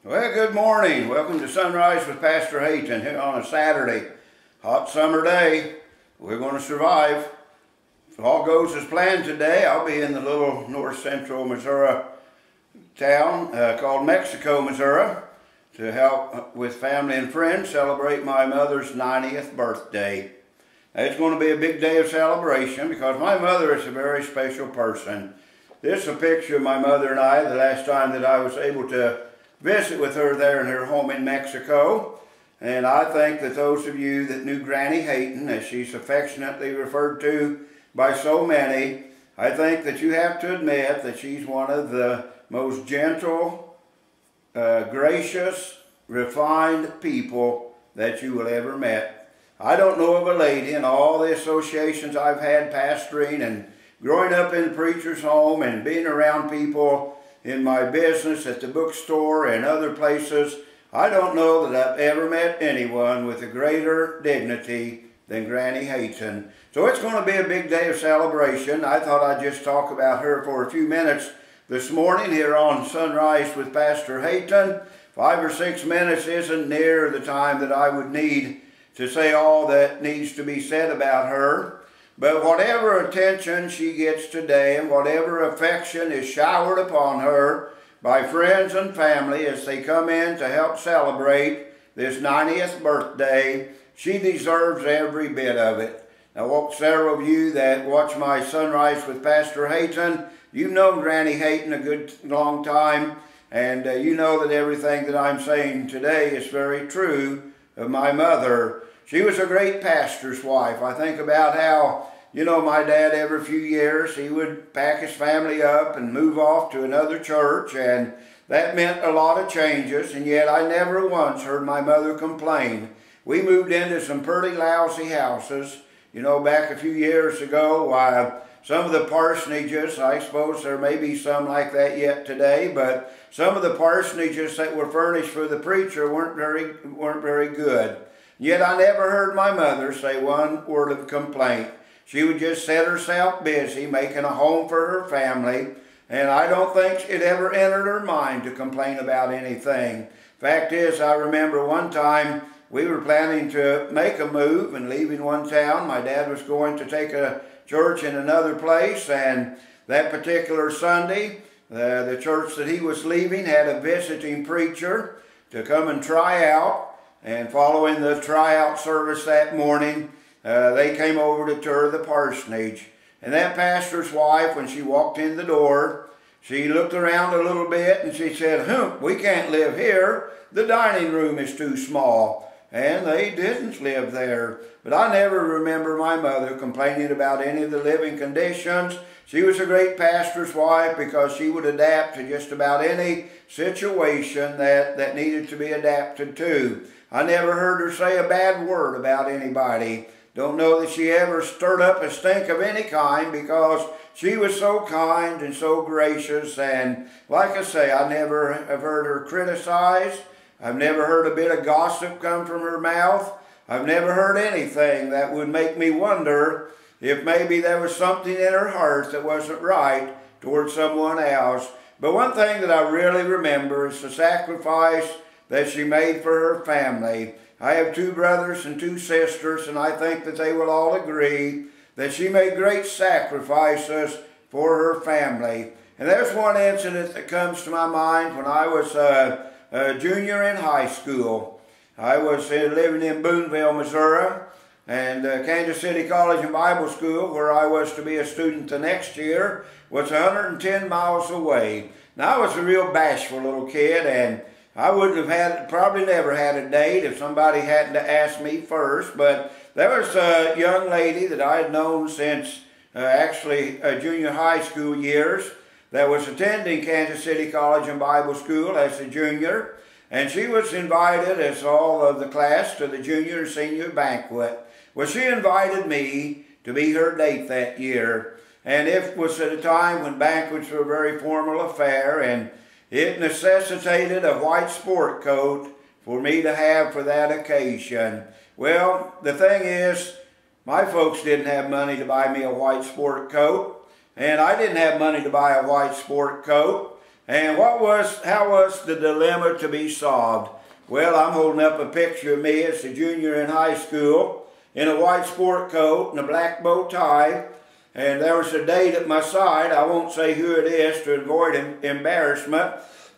Well, good morning. Welcome to Sunrise with Pastor Hayton here on a Saturday. Hot summer day. We're going to survive. If all goes as planned today, I'll be in the little north central Missouri town called Mexico, Missouri, to help with family and friends celebrate my mother's 90th birthday. It's going to be a big day of celebration because my mother is a very special person. This is a picture of my mother and I the last time that I was able to visit with her there in her home in Mexico. And I think that those of you that knew Granny Hayton, as she's affectionately referred to by so many, I think that you have to admit that she's one of the most gentle, gracious, refined people that you will ever met. I don't know of a lady in all the associations I've had pastoring and growing up in the preacher's home and being around people in my business at the bookstore and other places, I don't know that I've ever met anyone with a greater dignity than Granny Hayton. So it's going to be a big day of celebration. I thought I'd just talk about her for a few minutes this morning here on Sunrise with Pastor Hayton. 5 or 6 minutes isn't near the time that I would need to say all that needs to be said about her. But whatever attention she gets today and whatever affection is showered upon her by friends and family as they come in to help celebrate this 90th birthday, she deserves every bit of it. Now, several of you that watch my Sunrise with Pastor Hayton, you've known Granny Hayton a good long time, and you know that everything that I'm saying today is very true of my mother. She was a great pastor's wife. I think about how, my dad every few years, he would pack his family up and move off to another church, and that meant a lot of changes, and yet I never once heard my mother complain. We moved into some pretty lousy houses, back a few years ago. Some of the parsonages, I suppose there may be some like that yet today, but some of the parsonages that were furnished for the preacher weren't very good. Yet I never heard my mother say one word of complaint. She would just set herself busy making a home for her family, and I don't think it ever entered her mind to complain about anything. Fact is, I remember one time we were planning to make a move and leaving one town. My dad was going to take a church in another place, and that particular Sunday, the church that he was leaving had a visiting preacher to come and try out. And following the tryout service that morning, they came over to tour the parsonage. And that pastor's wife, when she walked in the door, she looked around a little bit and she said, we can't live here. The dining room is too small. And they didn't live there. But I never remember my mother complaining about any of the living conditions. She was a great pastor's wife because she would adapt to just about any situation that needed to be adapted to. I never heard her say a bad word about anybody. Don't know that she ever stirred up a stink of any kind because she was so kind and so gracious. And like I say, I never have heard her criticized. I've never heard a bit of gossip come from her mouth. I've never heard anything that would make me wonder if maybe there was something in her heart that wasn't right towards someone else. But one thing that I really remember is the sacrifice that she made for her family. I have 2 brothers and 2 sisters, and I think that they will all agree that she made great sacrifices for her family. And there's one incident that comes to my mind when I was a junior in high school. I was living in Boonville, Missouri, and Kansas City College and Bible School, where I was to be a student the next year, was 110 miles away. Now, I was a real bashful little kid, and I wouldn't have probably never had a date if somebody hadn't asked me first, but there was a young lady that I had known since actually junior high school years that was attending Kansas City College and Bible School as a junior, and she was invited, as all of the class, to the junior and senior banquet. Well, she invited me to be her date that year, and it was at a time when banquets were a very formal affair, and it necessitated a white sport coat for me to have for that occasion. Well, the thing is, my folks didn't have money to buy me a white sport coat, and I didn't have money to buy a white sport coat, And how was the dilemma to be solved? Well, I'm holding up a picture of me as a junior in high school in a white sport coat and a black bow tie. And there was a date at my side. I won't say who it is to avoid embarrassment.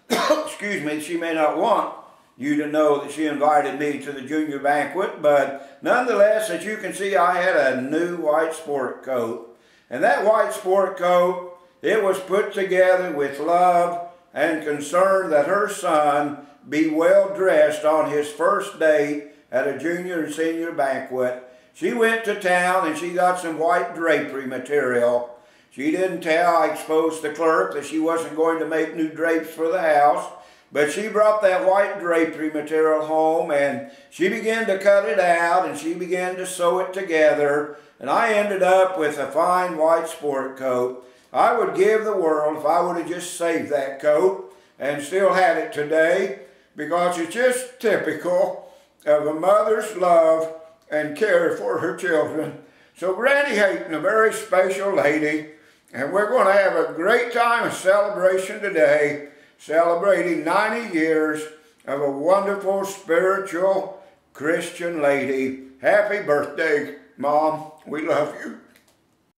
Excuse me, she may not want you to know that she invited me to the junior banquet, but nonetheless, as you can see, I had a new white sport coat. And that white sport coat, it was put together with love and concern that her son be well dressed on his first date at a junior and senior banquet. She went to town and she got some white drapery material. She didn't tell, I exposed the clerk, that she wasn't going to make new drapes for the house. But she brought that white drapery material home and she began to cut it out and she began to sew it together. And I ended up with a fine white sport coat. I would give the world if I would have just saved that coat and still had it today, because it's just typical of a mother's love and care for her children. So Granny Hayton, a very special lady, and we're going to have a great time of celebration today, celebrating 90 years of a wonderful spiritual Christian lady. Happy birthday, Mom. We love you.